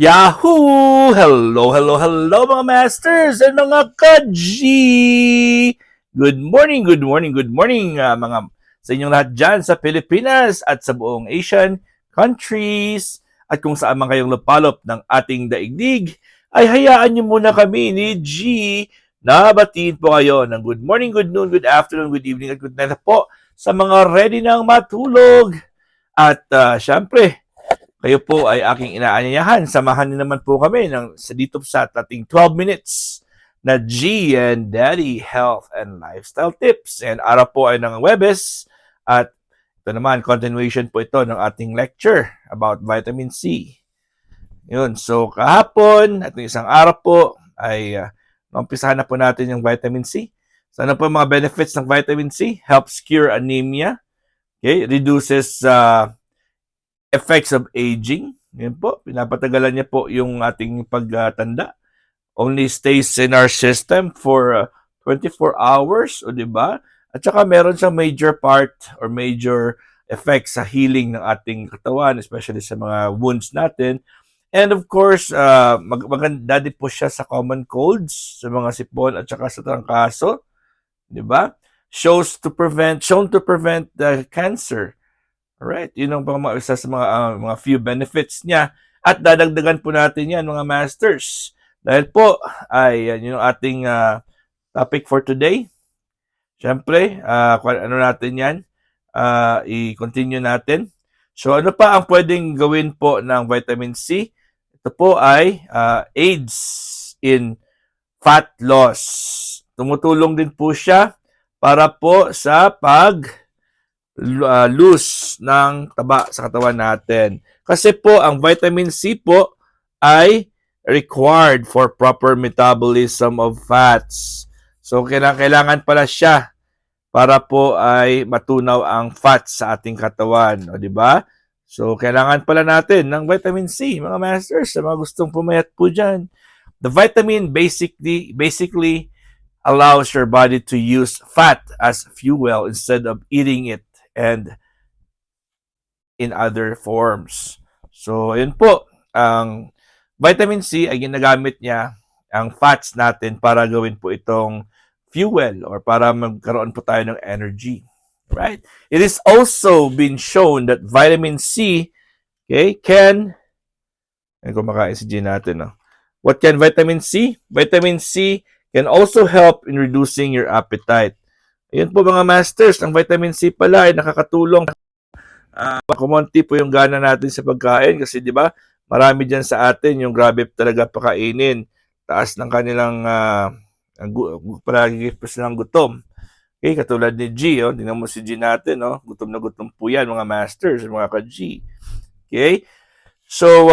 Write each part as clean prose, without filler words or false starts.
Yahoo! Hello, hello, hello mga masters and mga ka-G! Good morning, good morning, good morning mga sa inyong lahat dyan sa Pilipinas at sa buong Asian countries at kung saan man kayong lupalop ng ating daigdig ay hayaan niyo muna kami ni G na batiin po kayo ng good morning, good noon, good afternoon, good evening at good night po sa mga ready nang matulog. At syempre, kayo po ay aking inaanyayahan. Samahan niyo naman po kami dito sa ating 12 minutes na G and Daddy Health and Lifestyle Tips. And araw po ay ng Webes at ito naman, continuation po ito ng ating lecture about vitamin C. Yun, so kahapon at isang araw po ay umpisahan na po natin yung vitamin C. So ano po mga benefits ng vitamin C? Helps cure anemia, okay? Reduces effects of aging. Yan po, pinapatagalan niya po yung ating pagtanda. Only stays in our system for 24 hours, o di ba? At saka meron siyang major part or major effects sa healing ng ating katawan, especially sa mga wounds natin. And of course, maganda din po siya sa common colds, sa mga sipon at saka sa trangkaso, di ba? Shown to prevent cancer. Alright, yun ang isa sa mga few benefits niya. At dadagdagan po natin yan, mga masters. Dahil po, ay yan yung ating topic for today. Siyempre, ano natin yan, i-continue natin. So, ano pa ang pwedeng gawin po ng vitamin C? Ito po ay aids in fat loss. Tumutulong din po siya para po sa lose ng taba sa katawan natin. Kasi po, ang vitamin C po ay required for proper metabolism of fats. So, kailangan pala siya para po ay matunaw ang fats sa ating katawan. O, di ba? So, kailangan pala natin ng vitamin C, mga masters, sa mga gustong pumayat po dyan. The vitamin basically allows your body to use fat as fuel instead of eating it and in other forms. So, ayun po. Ang vitamin C ay ginagamit niya ang fats natin para gawin po itong fuel or para magkaroon po tayo ng energy. Right? It is also been shown that vitamin C, okay, kumakain si G natin, no? What can vitamin C? Vitamin C can also help in reducing your appetite. Ayun po mga masters, ang vitamin C pala ay nakakatulong kumonti po yung gana natin sa pagkain kasi 'di ba? Marami diyan sa atin yung grabe talaga pakainin. Taas ng kanilang palagi pa silang gutom. Okay, katulad ni G, oh, tingnan mo si G natin, oh, gutom na gutom po yan, mga masters, mga ka-G. Okay? So,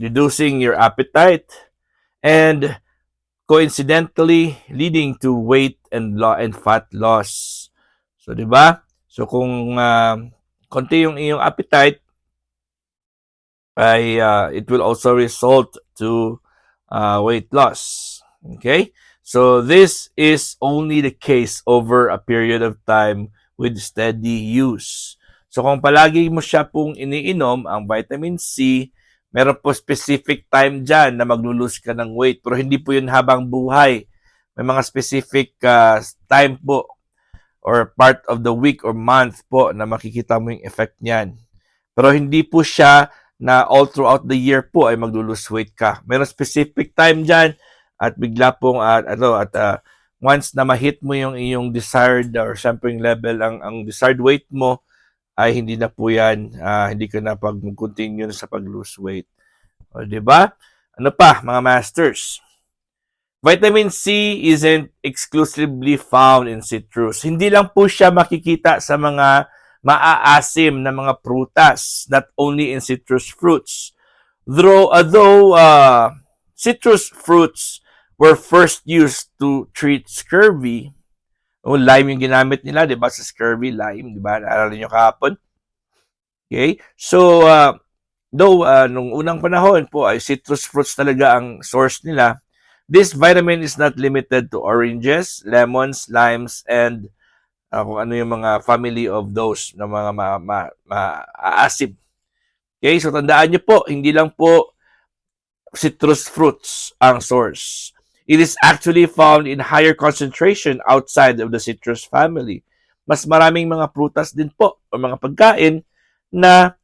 reducing your appetite and coincidentally leading to weight and fat loss. So, 'di ba? So, kung konti yung iyong appetite, ay it will also result to weight loss. Okay? So, this is only the case over a period of time with steady use. So, kung palagi mo siya pong iniinom, ang vitamin C, meron po specific time dyan na maglulose ka ng weight. Pero hindi po yun habang buhay. May mga specific time po or part of the week or month po na makikita mo yung effect niyan. Pero hindi po siya na all throughout the year po ay maglulose weight ka. Meron specific time dyan at bigla pong once na ma-hit mo yung iyong desired or syempre yung level, ang desired weight mo, ay hindi na po yan, hindi ka na pag-continue sa pag-lose weight. O, diba? Ano pa, mga masters? Vitamin C isn't exclusively found in citrus. Hindi lang po siya makikita sa mga maaasim na mga prutas, not only in citrus fruits. Although citrus fruits were first used to treat scurvy, lime yung ginamit nila, di ba, sa scurvy, lime, di ba, naalala nyo kahapon? Okay? So, nung unang panahon po ay citrus fruits talaga ang source nila, this vitamin is not limited to oranges, lemons, limes, and kung ano yung mga family of those na mga maasim. Okay, so tandaan nyo po, hindi lang po citrus fruits ang source. It is actually found in higher concentration outside of the citrus family. Mas maraming mga prutas din po o mga pagkain na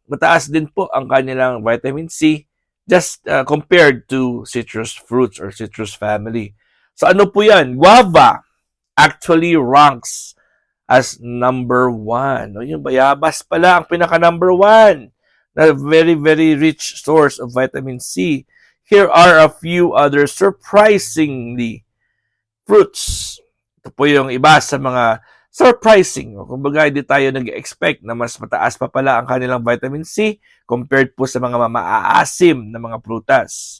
mataas din po ang kanilang vitamin C just compared to citrus fruits or citrus family. So ano po yan? Guava actually ranks as number 1. No, yung bayabas pala ang pinaka number 1 na very, very rich source of vitamin C. Here are a few other surprisingly fruits. Ito po yung iba sa mga surprising. Kumbaga, hindi tayo nag-expect na mas mataas pa pala ang kanilang vitamin C compared po sa mga maaasim na mga prutas.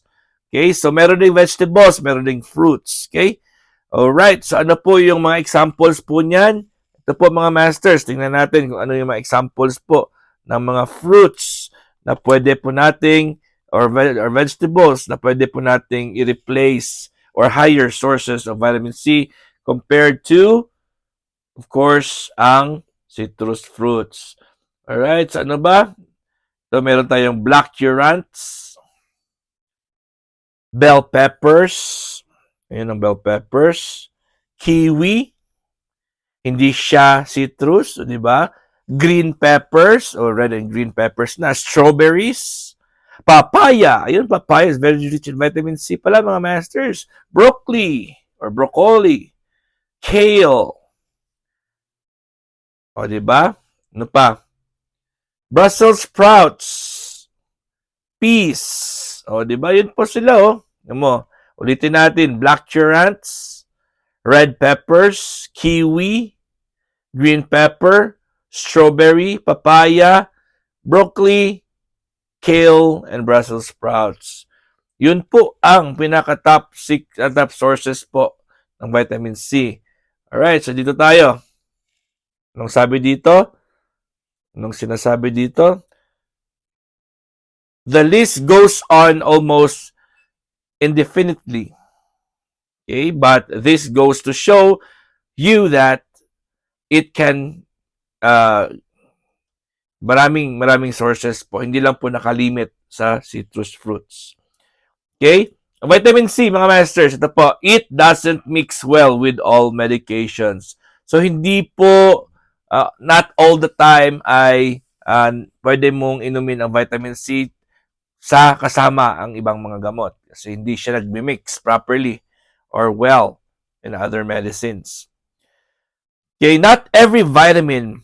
Okay, so meron ding vegetables, meron ding fruits. Okay, alright, so ano po yung mga examples po niyan? Ito po mga masters, tingnan natin kung ano yung mga examples po ng mga fruits na pwede po nating or vegetables na pwede po nating i-replace or higher sources of vitamin C compared to, of course, ang citrus fruits. Alright, so ano ba? So meron tayong black currants, bell peppers, ayun ang bell peppers, kiwi, hindi siya citrus, di ba? Green peppers, or red and green peppers na. Strawberries. Papaya. Ayun, papaya is very rich in vitamin C pala, mga masters. Broccoli, or broccoli. Kale. O, di ba? Ano pa? Brussels sprouts. Peas. O, di ba? Yun po sila, oh. Ano mo? Ulitin natin. Black currants, red peppers, kiwi, green pepper, strawberry, papaya, broccoli, kale, and Brussels sprouts. Yun po ang pinaka-top top sources po ng vitamin C. Alright, so dito tayo. Anong sabi dito? Anong sinasabi dito? The list goes on almost indefinitely. Okay, but this goes to show you that it can maraming sources po. Hindi lang po nakalimit sa citrus fruits. Okay? Vitamin C, mga masters, ito po, it doesn't mix well with all medications. So, hindi po, not all the time ay pwede mong inumin ang vitamin C sa kasama ang ibang mga gamot. Kasi hindi siya nagmi-mix properly or well in other medicines. Okay, not every vitamin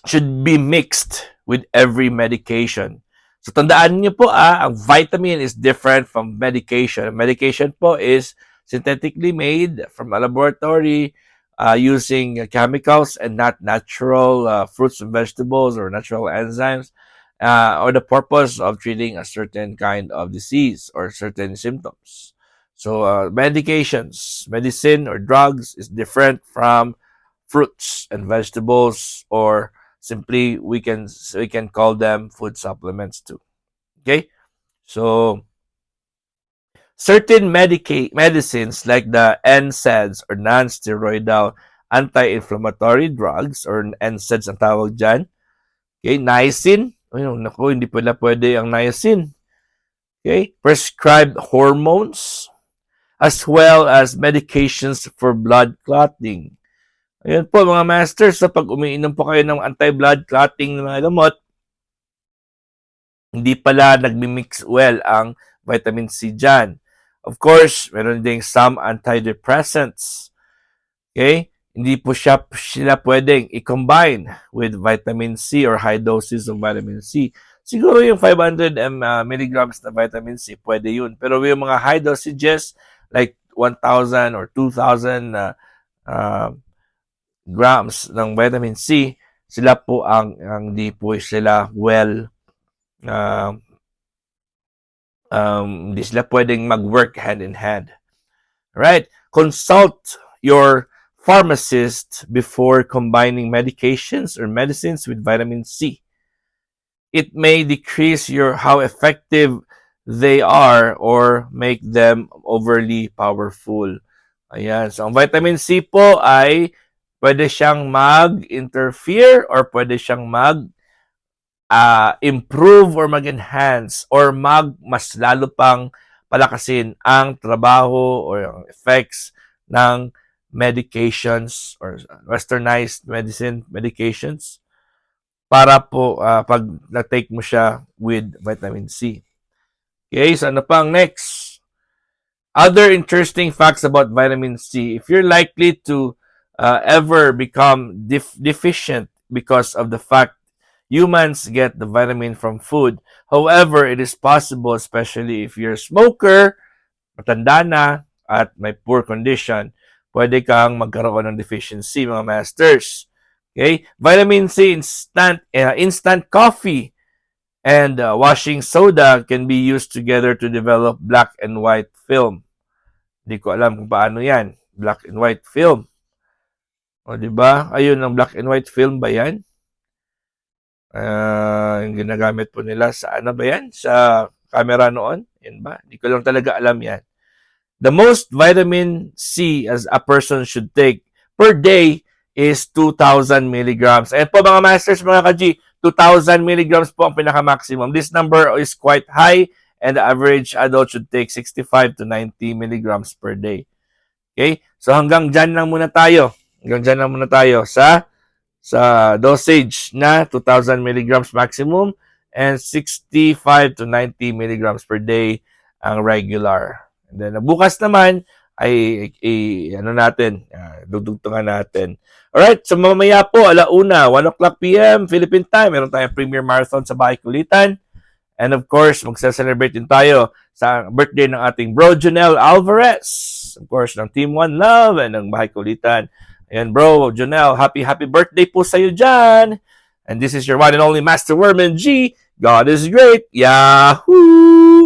should be mixed with every medication. So tandaan niyo po ang vitamin is different from medication. Medication po is synthetically made from a laboratory using chemicals and not natural fruits and vegetables or natural enzymes or the purpose of treating a certain kind of disease or certain symptoms. So medications, medicine or drugs is different from fruits and vegetables, or simply we can call them food supplements too. Okay, so certain medicines like the NSAIDs or non-steroidal anti-inflammatory drugs or NSAIDs ang tawag dyan. Okay, niacin. Naku, hindi pala pwede ang niacin. Okay, prescribed hormones as well as medications for blood clotting. Ayan po mga masters, sa pag umiinom po kayo ng anti-blood clotting ng mga gamot, hindi pala nagmi-mix well ang vitamin C dyan. Of course, meron ding some antidepressants. Okay? Hindi po sila pwedeng i-combine with vitamin C or high doses of vitamin C. Siguro yung 500 milligrams na vitamin C, pwede yun. Pero yung mga high dosages, like 1,000 or 2,000 grams ng vitamin C, sila po ang hindi po sila hindi sila pwedeng mag-work hand in hand. Right? Consult your pharmacist before combining medications or medicines with vitamin C. It may decrease how effective they are or make them overly powerful. Ayan. So, ang vitamin C po ay pwede siyang mag-interfere or pwede siyang improve or mag-enhance or mas lalo pang palakasin ang trabaho or ang effects ng medications or westernized medications para po pag na-take mo siya with vitamin C. Okay, so ano pang next? Other interesting facts about vitamin C. If you're likely to ever become deficient because of the fact humans get the vitamin from food. However, it is possible, especially if you're a smoker, matanda na, at may poor condition, pwede kang magkaroon ng deficiency, mga masters. Okay? Vitamin C, instant coffee, and washing soda can be used together to develop black and white film. Hindi ko alam kung paano yan. Black and white film. O, di ba? Ayun, ang black and white film ba yan? Yung ginagamit po nila sa ano ba yan? Sa camera noon? Yan ba? Hindi ko lang talaga alam yan. The most vitamin C as a person should take per day is 2,000 milligrams. Ayan po mga masters, mga ka-G, 2,000 milligrams po ang pinaka-maximum. This number is quite high and the average adult should take 65 to 90 milligrams per day. Okay? So hanggang dyan lang muna tayo. Hanggang dyan lang muna tayo sa dosage na 2,000 milligrams maximum and 65 to 90 milligrams per day ang regular. And then, bukas naman ay ano natin, dudugtungan natin. Alright, so mamaya po, 1 o'clock p.m. Philippine time, meron tayong Premier Marathon sa Bahay Kulitan. And of course, magse-celebrate din tayo sa birthday ng ating bro, Jonel Alvarez. Of course, ng Team One Love and ng Bahay Kulitan. Ayan bro, Jonel, happy birthday po sa'yo dyan. And this is your one and only Master Worm and G. God is great. Yahoo!